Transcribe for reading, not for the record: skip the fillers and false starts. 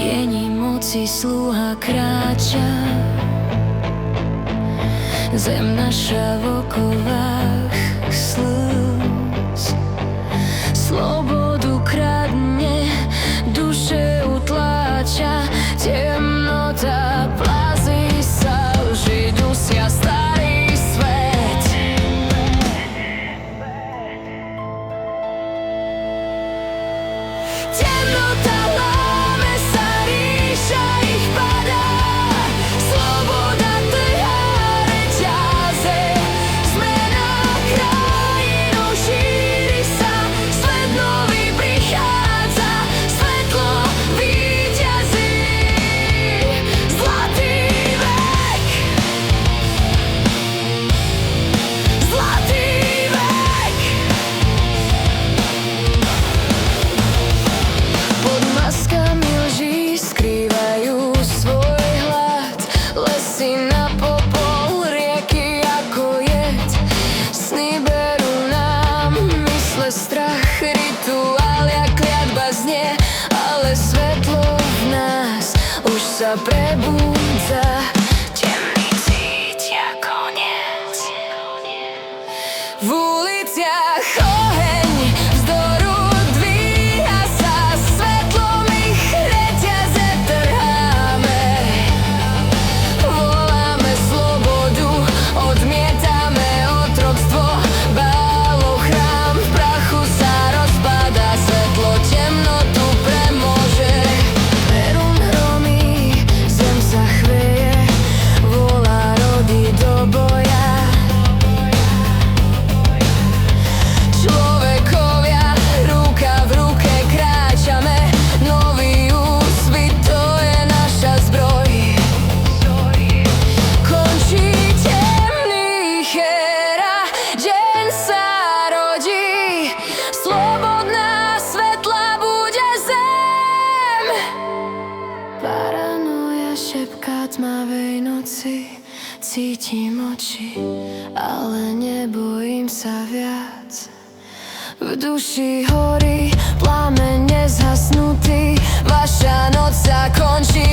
tieni moci sluha kráča. Zem naša v okovách slz. Slobodu kradne, duše utláča. Temnota plazí sa, lži dusia starý svet. Temnota láme sa, ríša ich padá. Sloboda trhá reťaze, zmena krajinou šíri sa. Svet nový prichádza, svetlo víťazí. Zlatý vek, zlatý vek. Pod maskami lží skrývajú svoj hlad. Lesy na popol, rieky ako jed. Sny berú nám mysle, strach, rituál, jak kliatba znie. Ale svetlo v nás už sa prebúdza. Temní cítia koniec. V uliciach oheň vzdoru dvíha sa, svetlom ich reťaze trháme. Voláme slobodu, odmietame otroctvo. Bálochrám v prachu sa rozpadá, svetlo temnotu premôže. Perún hromí, zem sa chveje, volá rody do boja. Človekovia, ruka v ruke kráčame. Nový úsvit, to je naša zbroj. Končí temných éra, deň sa rodí. Slobodná, svetlá bude zem. Paranoja šepká tmavej noci, cítim oči, ale nebojím sa viac. V duši horí plameň nezhasnutý, vaša noc sa končí.